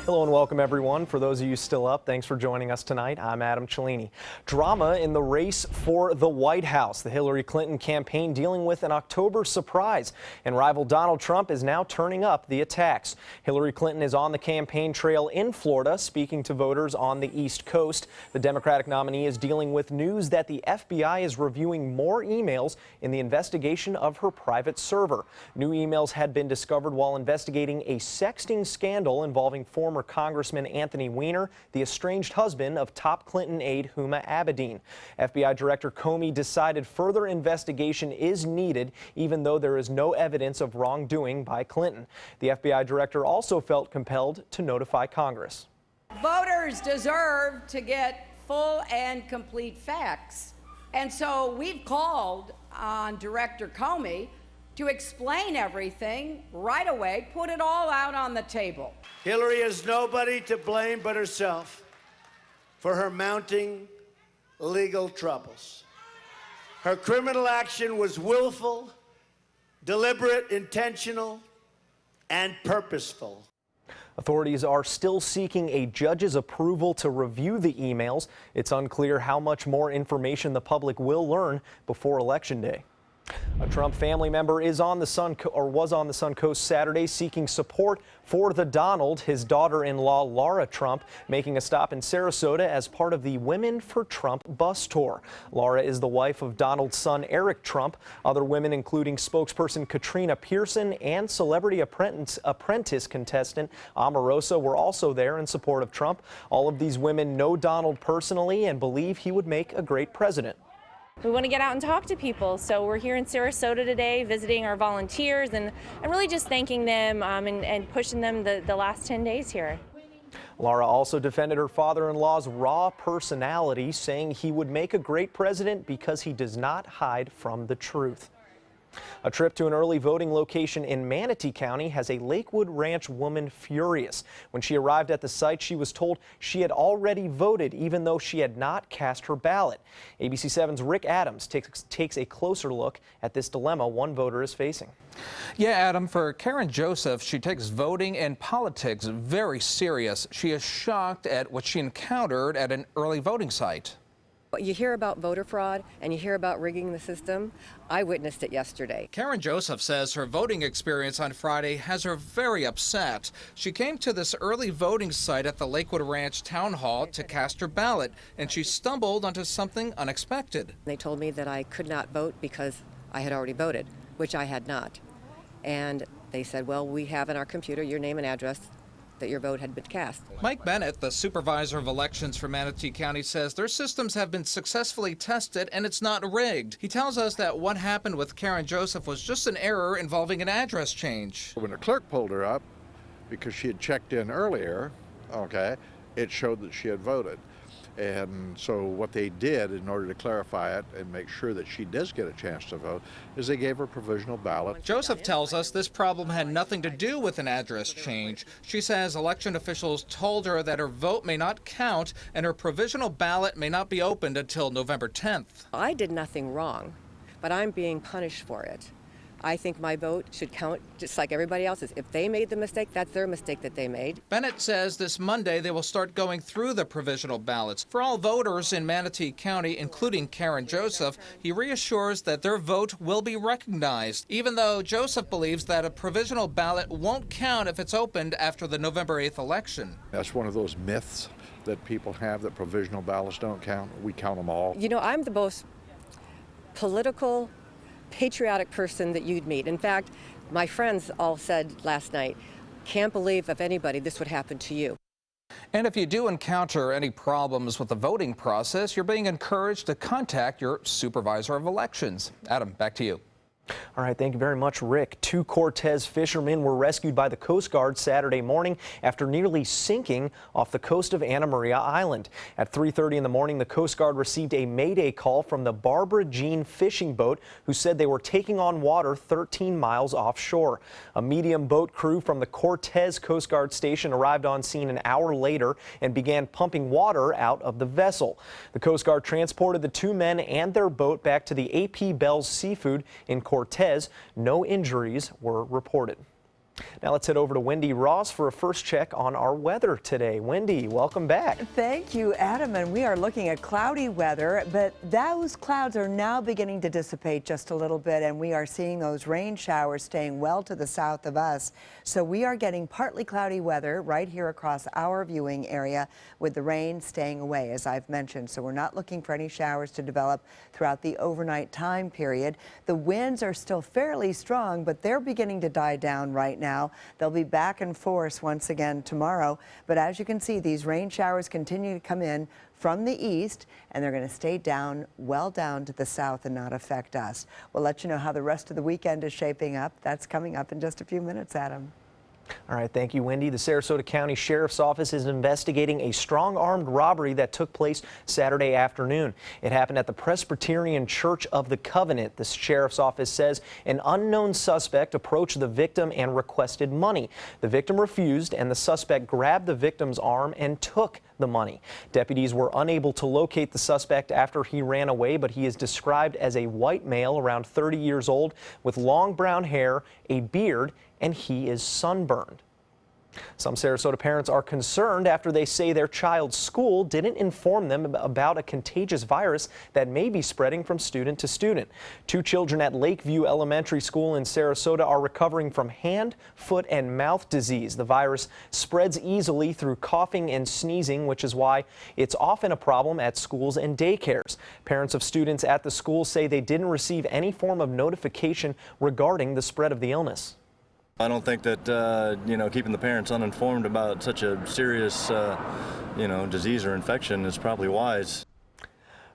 Hello and welcome everyone. For those of you still up, thanks for joining us tonight. I'm Adam Cellini. Drama in the race for the White House. The Hillary Clinton campaign dealing with an October surprise, and rival Donald Trump is now turning up the attacks. Hillary Clinton is on the campaign trail in Florida, speaking to voters on the East Coast. The Democratic nominee is dealing with news that the FBI is reviewing more emails in the investigation of her private server. New emails had been discovered while investigating a sexting scandal involving former Congressman Anthony Weiner, the estranged husband of top Clinton aide Huma Abedin. FBI Director Comey decided further investigation is needed, even though there is no evidence of wrongdoing by Clinton. The FBI Director also felt compelled to notify Congress. Voters deserve to get full and complete facts. And so we've called on Director Comey to explain everything right away, put it all out on the table. Hillary has nobody to blame but herself for her mounting legal troubles. Her criminal action was willful, deliberate, intentional, and purposeful. Authorities are still seeking a judge's approval to review the emails. It's unclear how much more information the public will learn before Election Day. A Trump family member was on the Suncoast Saturday seeking support for the Donald, his daughter-in-law Lara Trump, making a stop in Sarasota as part of the Women for Trump bus tour. Lara is the wife of Donald's son Eric Trump. Other women, including spokesperson Katrina Pearson and celebrity apprentice contestant Omarosa, were also there in support of Trump. All of these women know Donald personally and believe he would make a great president. We want to get out and talk to people, so we're here in Sarasota today visiting our volunteers and really just thanking them and pushing them the last 10 days here. Lara also defended her father-in-law's raw personality, saying he would make a great president because he does not hide from the truth. A trip to an early voting location in Manatee County has a Lakewood Ranch woman furious. When she arrived at the site, she was told she had already voted, even though she had not cast her ballot. ABC 7's Rick Adams takes a closer look at this dilemma one voter is facing. Yeah, Adam, for Karen Joseph, she takes voting and politics very serious. She is shocked at what she encountered at an early voting site. You hear about voter fraud and you hear about rigging the system. I witnessed it yesterday. Karen Joseph says her voting experience on Friday has her very upset. She came to this early voting site at the Lakewood Ranch Town Hall to cast her ballot, and she stumbled onto something unexpected. They told me that I could not vote because I had already voted, which I had not. And they said, well, we have in our computer your name and address that your vote had been cast. Mike Bennett, the supervisor of elections for Manatee County, says their systems have been successfully tested and it's not rigged. He tells us that what happened with Karen Joseph was just an error involving an address change. When the clerk pulled her up, because she had checked in earlier, it showed that she had voted. And so what they did in order to clarify it and make sure that she does get a chance to vote is they gave her a provisional ballot. Joseph tells us this problem had nothing to do with an address change. She says election officials told her that her vote may not count and her provisional ballot may not be opened until November 10th. I did nothing wrong, but I'm being punished for it. I think my vote should count just like everybody else's. If they made the mistake, that's their mistake that they made. Bennett says this Monday they will start going through the provisional ballots. For all voters in Manatee County, including Karen Joseph, he reassures that their vote will be recognized, even though Joseph believes that a provisional ballot won't count if it's opened after the November 8th election. That's one of those myths that people have, that provisional ballots don't count. We count them all. You know, I'm the most political, patriotic person that you'd meet. In fact, my friends all said last night, can't believe if anybody this would happen to you. And if you do encounter any problems with the voting process, you're being encouraged to contact your supervisor of elections. Adam, back to you. All right, thank you very much, Rick. 2 Cortez fishermen were rescued by the Coast Guard Saturday morning after nearly sinking off the coast of Anna Maria Island. At 3:30 in the morning, the Coast Guard received a mayday call from the Barbara Jean fishing boat, who said they were taking on water 13 miles offshore. A medium boat crew from the Cortez Coast Guard station arrived on scene an hour later and began pumping water out of the vessel. The Coast Guard transported the 2 men and their boat back to the AP Bell's Seafood in Cortez. No injuries were reported. Now let's head over to Wendy Ross for a first check on our weather today. Wendy, welcome back. Thank you, Adam. And we are looking at cloudy weather, but those clouds are now beginning to dissipate just a little bit, and we are seeing those rain showers staying well to the south of us. So we are getting partly cloudy weather right here across our viewing area, with the rain staying away, as I've mentioned. So we're not looking for any showers to develop throughout the overnight time period. The winds are still fairly strong, but they're beginning to die down right now. They'll be back in force once again tomorrow. But as you can see, these rain showers continue to come in from the east, and they're going to stay down, well down to the south and not affect us. We'll let you know how the rest of the weekend is shaping up. That's coming up in just a few minutes, Adam. All right, thank you, Wendy. The Sarasota County Sheriff's Office is investigating a strong-armed robbery that took place Saturday afternoon. It happened at the Presbyterian Church of the Covenant. The Sheriff's Office says an unknown suspect approached the victim and requested money. The victim refused, and the suspect grabbed the victim's arm and took the money. Deputies were unable to locate the suspect after he ran away, but he is described as a white male around 30 years old with long brown hair, a beard, and he is sunburned. Some Sarasota parents are concerned after they say their child's school didn't inform them about a contagious virus that may be spreading from student to student. 2 children at Lakeview Elementary School in Sarasota are recovering from hand, foot, and mouth disease. The virus spreads easily through coughing and sneezing, which is why it's often a problem at schools and daycares. Parents of students at the school say they didn't receive any form of notification regarding the spread of the illness. I don't think that, keeping the parents uninformed about such a serious, disease or infection is probably wise.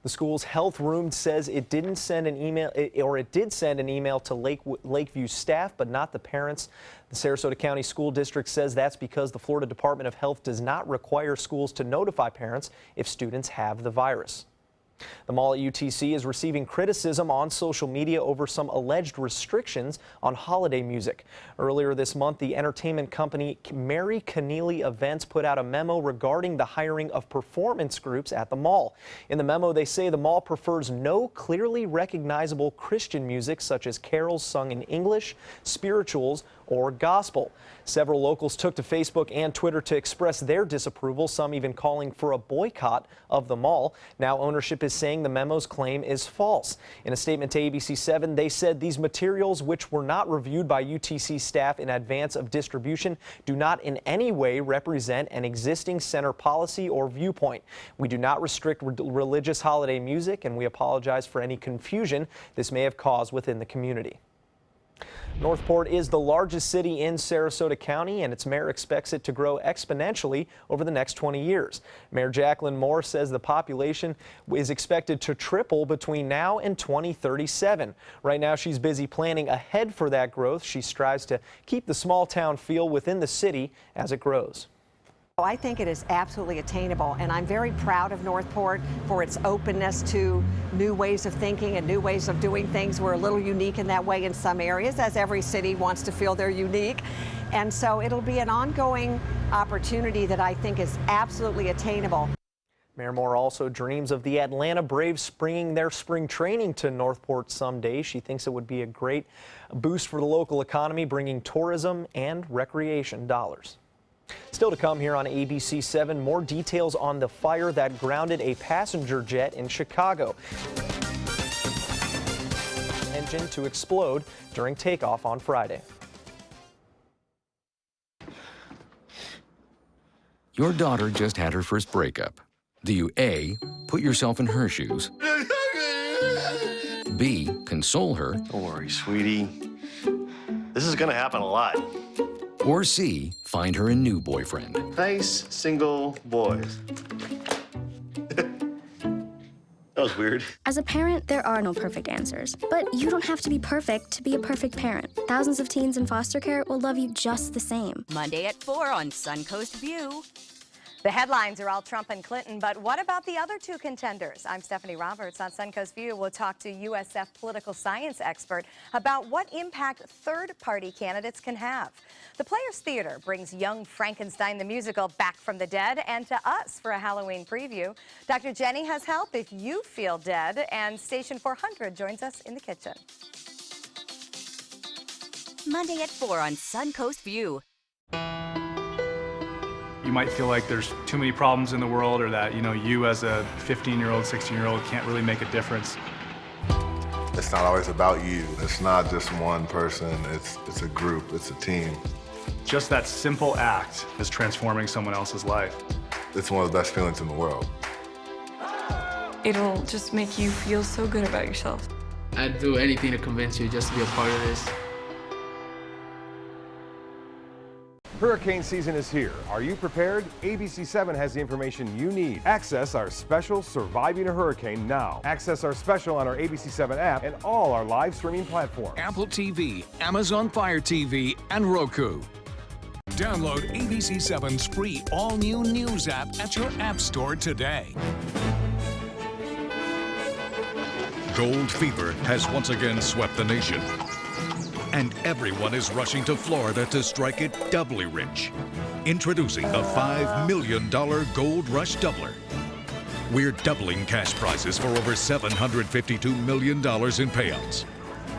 The school's health room says it didn't send an email, it did send an email to Lakeview staff, but not the parents. The Sarasota County School District says that's because the Florida Department of Health does not require schools to notify parents if students have the virus. The mall at UTC is receiving criticism on social media over some alleged restrictions on holiday music. Earlier this month, the entertainment company Mary Keneally Events put out a memo regarding the hiring of performance groups at the mall. In the memo, they say the mall prefers no clearly recognizable Christian music such as carols sung in English, spirituals, or gospel. Several locals took to Facebook and Twitter to express their disapproval, some even calling for a boycott of the mall. Now ownership is saying the memo's claim is false. In a statement to ABC7, they said these materials, which were not reviewed by UTC staff in advance of distribution, do not in any way represent an existing center policy or viewpoint. We do not restrict religious holiday music, and we apologize for any confusion this may have caused within the community. Northport is the largest city in Sarasota County, and its mayor expects it to grow exponentially over the next 20 years. Mayor Jacqueline Moore says the population is expected to triple between now and 2037. Right now, she's busy planning ahead for that growth. She strives to keep the small town feel within the city as it grows. I think it is absolutely attainable, and I'm very proud of Northport for its openness to new ways of thinking and new ways of doing things. We're a little unique in that way in some areas, as every city wants to feel they're unique. And so it'll be an ongoing opportunity that I think is absolutely attainable. Mayor Moore also dreams of the Atlanta Braves bringing their spring training to Northport someday. She thinks it would be a great boost for the local economy, bringing tourism and recreation dollars. Still to come here on ABC7, more details on the fire that grounded a passenger jet in Chicago. Engine to explode during takeoff on Friday. Your daughter just had her first breakup. Do you A, put yourself in her shoes? B, console her? Don't worry, sweetie. This is gonna happen a lot. Or C, find her a new boyfriend? Nice, single boys. That was weird. As a parent, there are no perfect answers. But you don't have to be perfect to be a perfect parent. Thousands of teens in foster care will love you just the same. Monday at 4 on Suncoast View. The headlines are all Trump and Clinton, but what about the other 2 contenders? I'm Stephanie Roberts. On Suncoast View, we'll talk to USF political science expert about what impact third-party candidates can have. The Players Theater brings Young Frankenstein the musical back from the dead and to us for a Halloween preview. Dr. Jenny has help if you feel dead, and Station 400 joins us in the kitchen. Monday at 4 on Suncoast View. You might feel like there's too many problems in the world, or that, you as a 15-year-old, 16-year-old can't really make a difference. It's not always about you. It's not just one person. It's a group. It's a team. Just that simple act is transforming someone else's life. It's one of the best feelings in the world. It'll just make you feel so good about yourself. I'd do anything to convince you just to be a part of this. Hurricane season is here. Are you prepared? ABC7 has the information you need. Access our special Surviving a Hurricane now. Access our special on our ABC7 app and all our live streaming platforms. Apple TV, Amazon Fire TV, and Roku. Download ABC7's free all-new news app at your app store today. Gold fever has once again swept the nation. And everyone is rushing to Florida to strike it doubly rich. Introducing the $5 million Gold Rush Doubler. We're doubling cash prizes for over $752 million in payouts.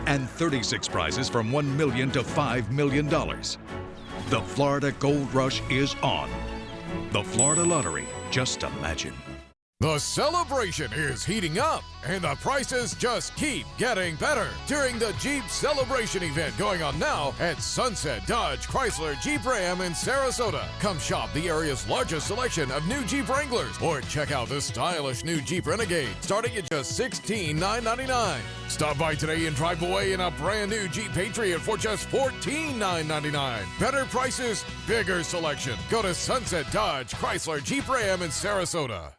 And 36 prizes from $1 million to $5 million. The Florida Gold Rush is on. The Florida Lottery, just imagine. The celebration is heating up, and the prices just keep getting better during the Jeep Celebration event going on now at Sunset Dodge Chrysler Jeep Ram in Sarasota. Come shop the area's largest selection of new Jeep Wranglers, or check out the stylish new Jeep Renegade starting at just $16,999. Stop by today and drive away in a brand new Jeep Patriot for just $14,999. Better prices, bigger selection. Go to Sunset Dodge Chrysler Jeep Ram in Sarasota.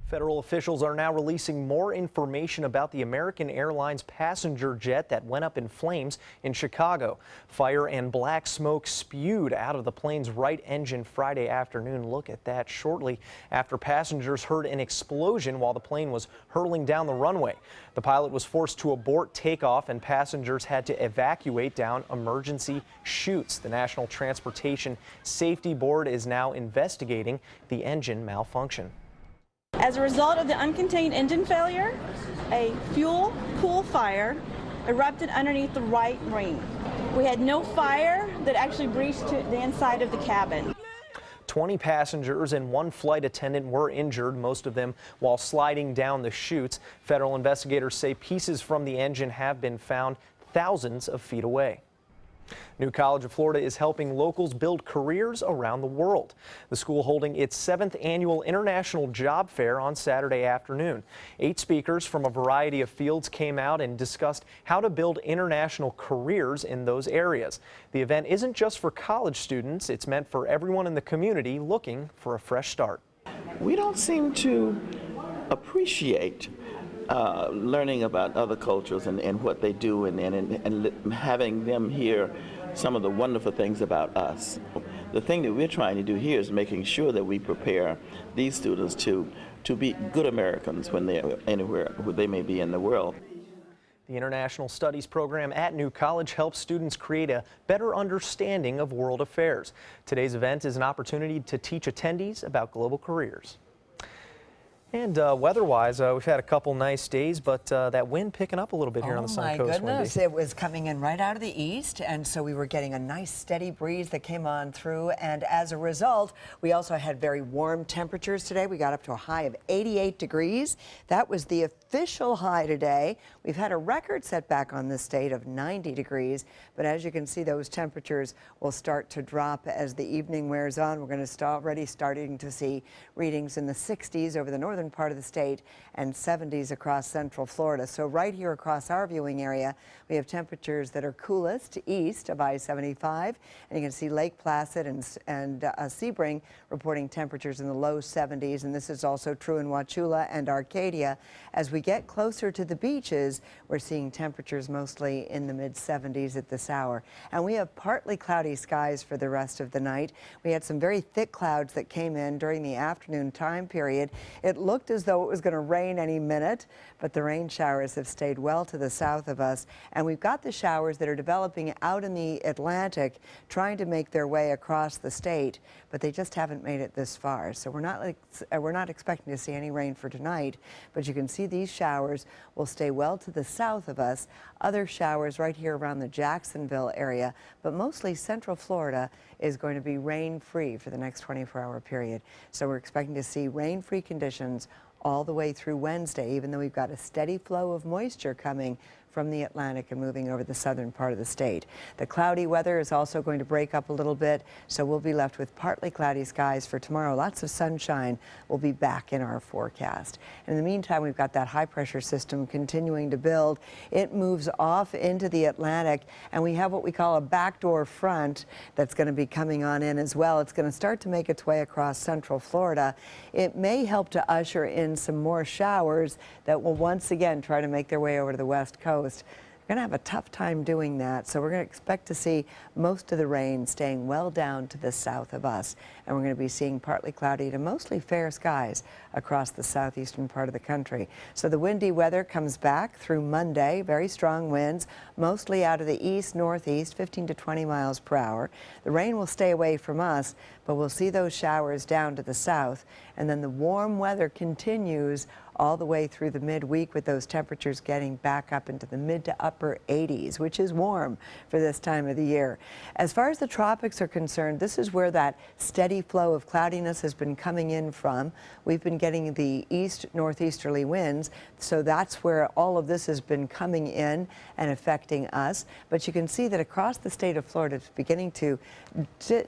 Federal officials are now releasing more information about the American Airlines passenger jet that went up in flames in Chicago. Fire and black smoke spewed out of the plane's right engine Friday afternoon. Look at that shortly after passengers heard an explosion while the plane was hurtling down the runway. The pilot was forced to abort takeoff and passengers had to evacuate down emergency chutes. The National Transportation Safety Board is now investigating the engine malfunction. As a result of the uncontained engine failure, a fuel pool fire erupted underneath the right wing. We had no fire that actually breached to the inside of the cabin. 20 passengers and one flight attendant were injured, most of them while sliding down the chutes. Federal investigators say pieces from the engine have been found thousands of feet away. New College of Florida is helping locals build careers around the world. The school holding its 7th annual International Job Fair on Saturday afternoon. 8 speakers from a variety of fields came out and discussed how to build international careers in those areas. The event isn't just for college students, it's meant for everyone in the community looking for a fresh start. We don't seem to appreciate learning about other cultures and what they do and having them hear some of the wonderful things about us. The thing that we're trying to do here is making sure that we prepare these students to be good Americans when they're anywhere where they may be in the world. The International Studies program at New College helps students create a better understanding of world affairs. Today's event is an opportunity to teach attendees about global careers. And weather-wise, we've had a couple nice days, but that wind picking up a little bit here on the Suncoast. Oh my goodness, it was coming in right out of the east, and so we were getting a nice steady breeze that came on through, and as a result, we also had very warm temperatures today. We got up to a high of 88 degrees. That was the official high today. We've had a record setback on this state of 90 degrees, but as you can see, those temperatures will start to drop as the evening wears on. We're going to already starting to see readings in the 60s over the northern part of the state and 70s across central Florida. So right here across our viewing area, we have temperatures that are coolest east of I-75, and you can see Lake Placid and Sebring reporting temperatures in the low 70s, and this is also true in Wauchula and Arcadia. As we get closer to the beaches, we're seeing temperatures mostly in the mid-70s at this hour. And we have partly cloudy skies for the rest of the night. We had some very thick clouds that came in during the afternoon time period. It looked as though it was going to rain any minute, but the rain showers have stayed well to the south of us. And we've got the showers that are developing out in the Atlantic, trying to make their way across the state, but they just haven't made it this far. So we're not expecting to see any rain for tonight, but you can see these showers will stay well to the south of us. Other showers right here around the Jacksonville area, but mostly central Florida is going to be rain-free for the next 24-hour period. So we're expecting to see rain-free conditions all the way through Wednesday, even though we've got a steady flow of moisture coming from the Atlantic and moving over the southern part of the state. The cloudy weather is also going to break up a little bit, so we'll be left with partly cloudy skies for tomorrow. Lots of sunshine will be back in our forecast. In the meantime, we've got that high pressure system continuing to build. It moves off into the Atlantic, and we have what we call a backdoor front that's going to be coming on in as well. It's going to start to make its way across central Florida. It may help to usher in some more showers that will once again try to make their way over to the west coast. We're going to have a tough time doing that, so we're going to expect to see most of the rain staying well down to the south of us, and we're going to be seeing partly cloudy to mostly fair skies across the southeastern part of the country. So the windy weather comes back through Monday, very strong winds, mostly out of the east, northeast, 15 to 20 miles per hour. The rain will stay away from us, but we'll see those showers down to the south, and then the warm weather continues all the way through the midweek, with those temperatures getting back up into the mid to upper 80s, which is warm for this time of the year. As far as the tropics are concerned, this is where that steady flow of cloudiness has been coming in from. We've been getting the east northeasterly winds, so that's where all of this has been coming in and affecting us. But you can see that across the state of Florida, it's beginning to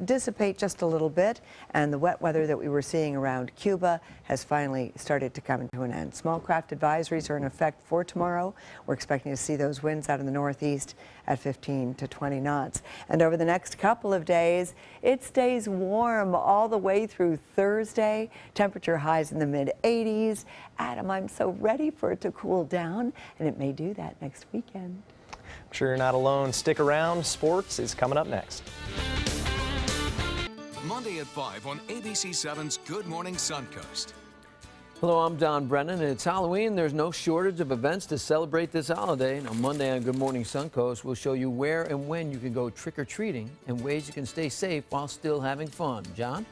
dissipate just a little bit, and the wet weather that we were seeing around Cuba has finally started to come to an end. Small craft advisories are in effect for tomorrow. We're expecting to see those winds out in the northeast at 15 to 20 knots. And over the next couple of days, it stays warm all the way through Thursday. Temperature highs in the mid-80s. Adam, I'm so ready for it to cool down, and it may do that next weekend. I'm sure you're not alone. Stick around. Sports is coming up next. Monday at 5 on ABC7's Good Morning Suncoast. Hello, I'm Don Brennan, and it's Halloween. There's no shortage of events to celebrate this holiday. Now, Monday on Good Morning Suncoast, we'll show you where and when you can go trick-or-treating and ways you can stay safe while still having fun. John?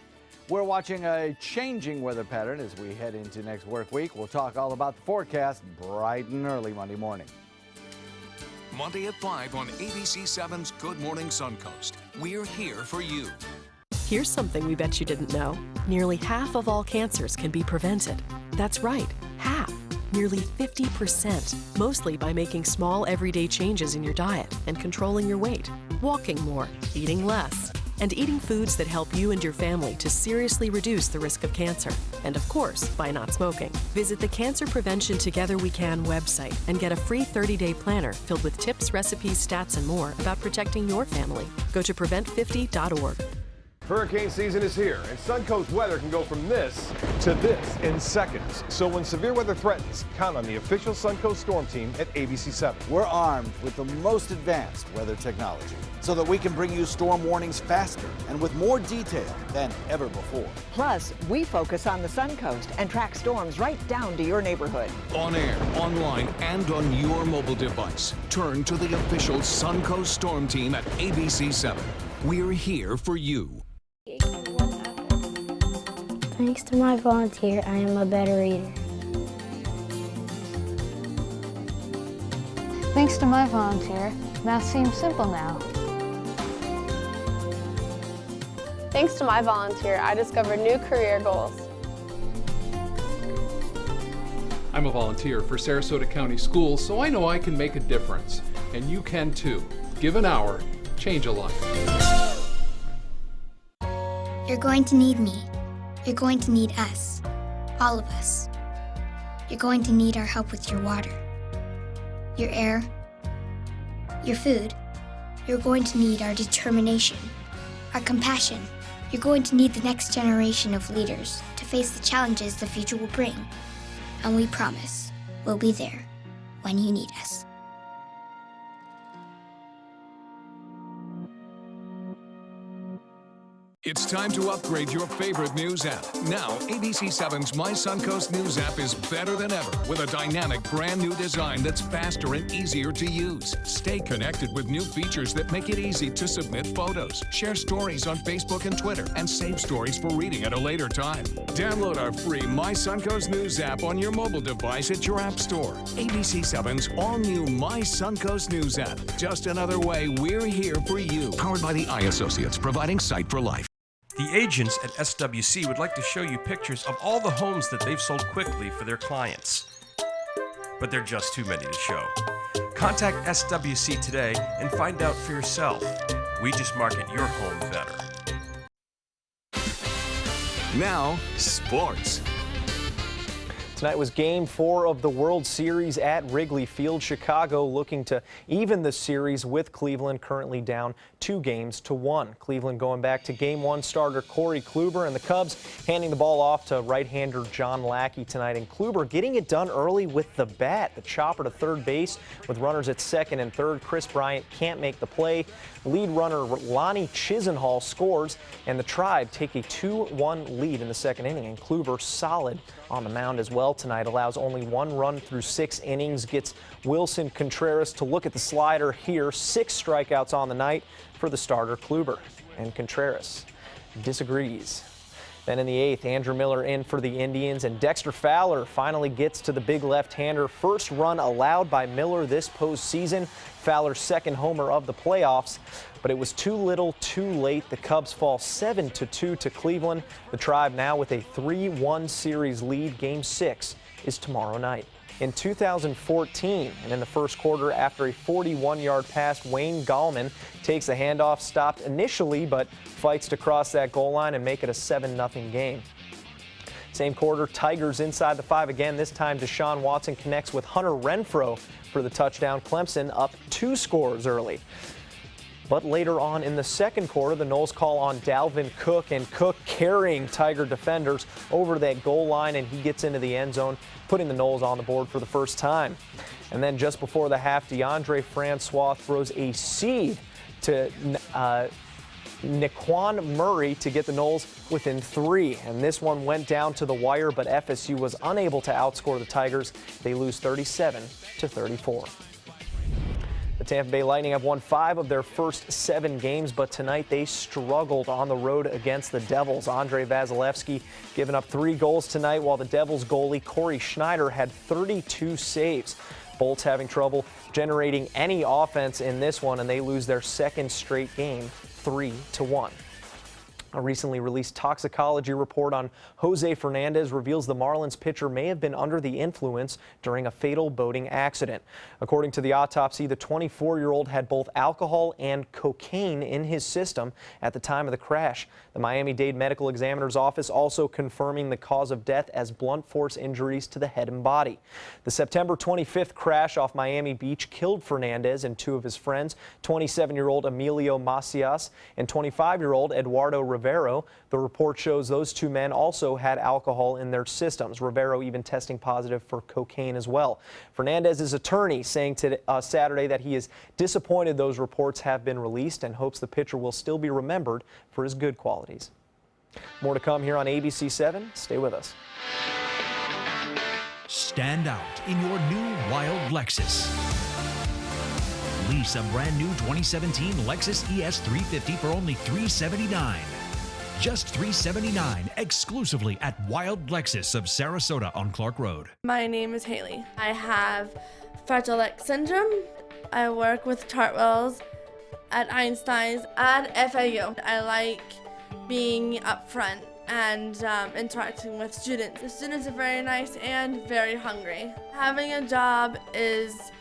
We're watching a changing weather pattern as we head into next work week. We'll talk all about the forecast bright and early Monday morning. Monday at 5 on ABC7's Good Morning Suncoast. We're here for you. Here's something we bet you didn't know. Nearly half of all cancers can be prevented. That's right, half. Nearly 50%, mostly by making small everyday changes in your diet and controlling your weight, walking more, eating less, and eating foods that help you and your family to seriously reduce the risk of cancer. And of course, by not smoking. Visit the Cancer Prevention Together We Can website and get a free 30-day planner filled with tips, recipes, stats, and more about protecting your family. Go to prevent50.org. Hurricane season is here, and Suncoast weather can go from this to this in seconds. So when severe weather threatens, count on the official Suncoast Storm Team at ABC7. We're armed with the most advanced weather technology so that we can bring you storm warnings faster and with more detail than ever before. Plus, we focus on the Suncoast and track storms right down to your neighborhood. On air, online, and on your mobile device. Turn to the official Suncoast Storm Team at ABC7. We're here for you. Thanks to my volunteer, I am a better reader. Thanks to my volunteer, math seems simple now. Thanks to my volunteer, I discovered new career goals. I'm a volunteer for Sarasota County Schools, so I know I can make a difference. And you can too. Give an hour, change a life. You're going to need me. You're going to need us. All of us. You're going to need our help with your water, your air, your food. You're going to need our determination, our compassion. You're going to need the next generation of leaders to face the challenges the future will bring. And we promise we'll be there when you need us. It's time to upgrade your favorite news app. Now, ABC7's My Suncoast News app is better than ever with a dynamic brand new design that's faster and easier to use. Stay connected with new features that make it easy to submit photos, share stories on Facebook and Twitter, and save stories for reading at a later time. Download our free My Suncoast News app on your mobile device at your app store. ABC7's all-new My Suncoast News app. Just another way we're here for you. Powered by the Eye Associates, providing Sight for Life. The agents at SWC would like to show you pictures of all the homes that they've sold quickly for their clients. But they're just too many to show. Contact SWC today and find out for yourself. We just market your home better. Now, sports. Tonight was Game 4 of the World Series at Wrigley Field. Chicago looking to even the series with Cleveland currently down 2-1. Cleveland going back to Game 1 starter Corey Kluber, and the Cubs handing the ball off to right-hander John Lackey tonight. And Kluber getting it done early with the bat. The chopper to third base with runners at second and third. Chris Bryant can't make the play. Lead runner Lonnie Chisenhall scores, and the Tribe take a 2-1 lead in the second inning. And Kluber solid on the mound as well tonight. Allows only 1 run through 6 innings. Gets Wilson Contreras to look at the slider here. 6 strikeouts on the night for the starter Kluber. And Contreras disagrees. Then in the 8th, Andrew Miller in for the Indians, and Dexter Fowler finally gets to the big left-hander. First run allowed by Miller this postseason. Fowler's second homer of the playoffs, but it was too little, too late. The Cubs fall 7-2 to Cleveland. The Tribe now with a 3-1 series lead. Game 6 is tomorrow night. In 2014, and in the first quarter, after a 41-yard pass, Wayne Gallman takes a handoff, stopped initially, but fights to cross that goal line and make it a 7-0 game. Same quarter, Tigers inside the 5 again. This time, Deshaun Watson connects with Hunter Renfrow for the touchdown. Clemson up 2 scores early. But later on in the second quarter, the Noles call on Dalvin Cook, and Cook carrying Tiger defenders over that goal line, and he gets into the end zone, putting the Noles on the board for the first time. And then just before the half, DeAndre Francois throws a seed to Naquan Murray to get the Noles within 3. And this one went down to the wire, but FSU was unable to outscore the Tigers. They lose 37-34. The Tampa Bay Lightning have won 5 of their first 7 games, but tonight they struggled on the road against the Devils. Andrei Vasilevsky giving up 3 goals tonight, while the Devils goalie Corey Schneider had 32 saves. Bolts having trouble generating any offense in this one, and they lose their second straight game 3-1. A recently released toxicology report on Jose Fernandez reveals the Marlins pitcher may have been under the influence during a fatal boating accident. According to the autopsy, the 24-year-old had both alcohol and cocaine in his system at the time of the crash. The Miami-Dade Medical Examiner's Office also confirming the cause of death as blunt force injuries to the head and body. The September 25th crash off Miami Beach killed Fernandez and 2 of his friends, 27-year-old Emilio Macias and 25-year-old Eduardo Rivero. The report shows those 2 men also had alcohol in their systems. Rivero even testing positive for cocaine as well. Fernandez's attorney saying Saturday that he is disappointed those reports have been released and hopes the pitcher will still be remembered for his good qualities. More to come here on ABC7. Stay with us. Stand out in your new Wild Lexus. Lease a brand new 2017 Lexus ES350 for only $379. Just $379 exclusively at Wild Lexus of Sarasota on Clark Road. My name is Haley. I have Fragile X syndrome. I work with Chartwells at Einstein's and FAU. I like being up front and interacting with students. The students are very nice and very hungry. Having a job is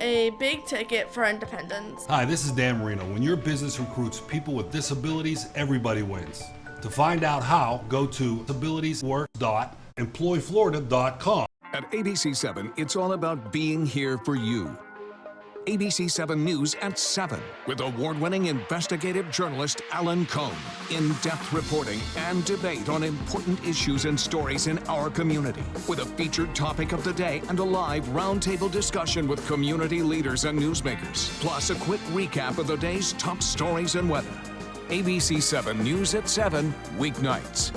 a big ticket for independence. Hi, this is Dan Marino. When your business recruits people with disabilities, everybody wins. To find out how, go to disabilitieswork.employflorida.com. At ABC7, it's all about being here for you. ABC7 News at 7 with award-winning investigative journalist Alan Cohn. In-depth reporting and debate on important issues and stories in our community with a featured topic of the day and a live roundtable discussion with community leaders and newsmakers. Plus a quick recap of the day's top stories and weather. ABC 7 News at 7, weeknights.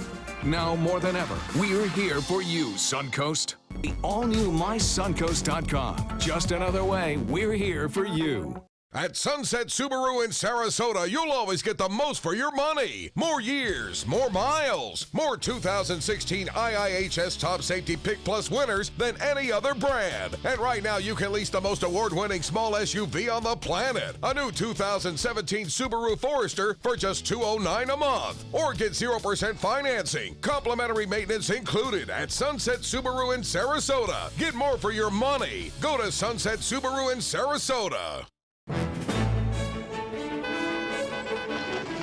Now more than ever, we're here for you, Suncoast. The all-new mysuncoast.com. Just another way we're here for you. At Sunset Subaru in Sarasota, you'll always get the most for your money. More years, more miles, more 2016 IIHS Top Safety Pick Plus winners than any other brand. And right now, you can lease the most award-winning small SUV on the planet. A new 2017 Subaru Forester for just $209 a month. Or get 0% financing. Complimentary maintenance included at Sunset Subaru in Sarasota. Get more for your money. Go to Sunset Subaru in Sarasota.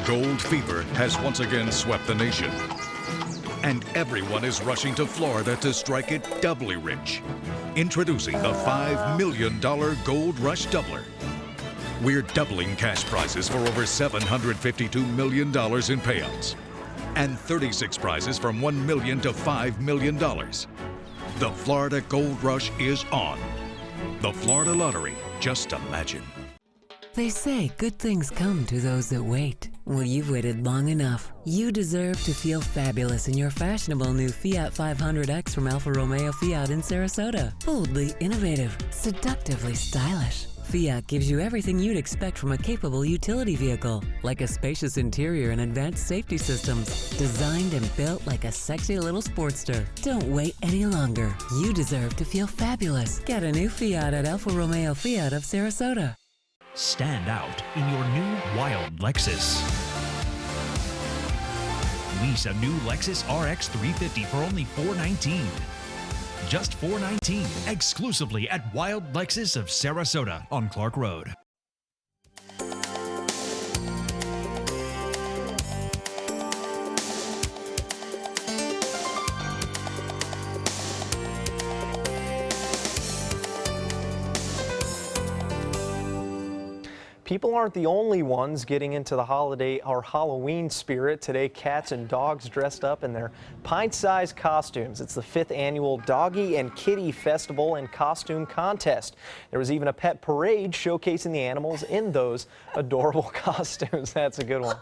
Gold fever has once again swept the nation. And everyone is rushing to Florida to strike it doubly rich. Introducing the $5 million Gold Rush Doubler. We're doubling cash prizes for over $752 million in payouts. And 36 prizes from $1 million to $5 million. The Florida Gold Rush is on. The Florida Lottery, just imagine. They say good things come to those that wait. Well, you've waited long enough. You deserve to feel fabulous in your fashionable new Fiat 500X from Alfa Romeo Fiat in Sarasota. Boldly innovative, seductively stylish. Fiat gives you everything you'd expect from a capable utility vehicle, like a spacious interior and advanced safety systems, designed and built like a sexy little Sportster. Don't wait any longer. You deserve to feel fabulous. Get a new Fiat at Alfa Romeo Fiat of Sarasota. Stand out in your new Wild Lexus. Lease a new Lexus RX 350 for only $419. Just $419, exclusively at Wild Lexus of Sarasota on Clark Road. People aren't the only ones getting into the holiday or Halloween spirit. Today, cats and dogs dressed up in their pint-sized costumes. It's the 5th annual Doggy and Kitty Festival and Costume Contest. There was even a pet parade showcasing the animals in those adorable costumes. That's a good one.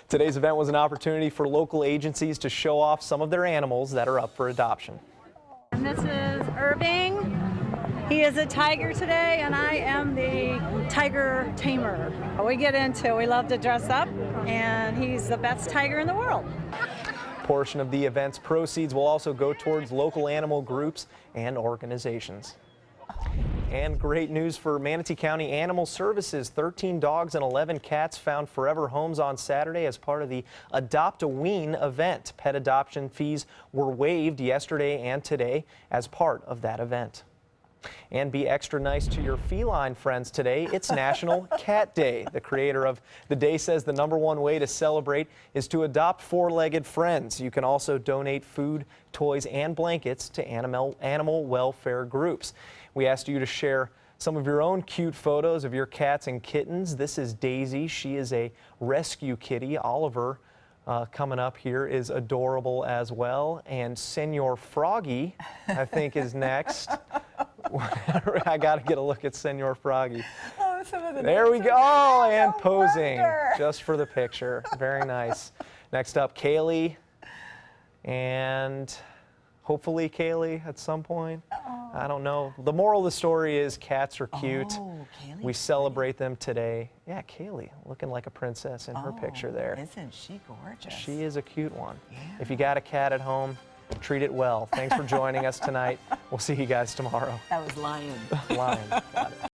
Today's event was an opportunity for local agencies to show off some of their animals that are up for adoption. And this is Irving. He is a tiger today, and I am the tiger tamer. We love to dress up, and he's the best tiger in the world. Portion of the event's proceeds will also go towards local animal groups and organizations. And great news for Manatee County Animal Services. 13 dogs and 11 cats found forever homes on Saturday as part of the Adopt-A-Ween event. Pet adoption fees were waived yesterday and today as part of that event. And be extra nice to your feline friends today. It's National Cat Day. The creator of the day says the #1 way to celebrate is to adopt four-legged friends. You can also donate food, toys, and blankets to animal welfare groups. We asked you to share some of your own cute photos of your cats and kittens. This is Daisy. She is a rescue kitty. Oliver, coming up here, is adorable as well. And Senor Froggy, I think, is next. I got to get a look at Senor Froggy. Oh, some of the there we go. Oh, and no posing wonder. just for the picture. Very nice. Next up, Kaylee. And hopefully Kaylee at some point. I don't know. The moral of the story is cats are cute. Oh, Kaylee's we celebrate them today. Yeah, Kaylee, looking like a princess in her picture there. Isn't she gorgeous? She is a cute one. Yeah. If you got a cat at home, treat it well. Thanks for joining us tonight. We'll see you guys tomorrow. That was Lion. Lion. Got it.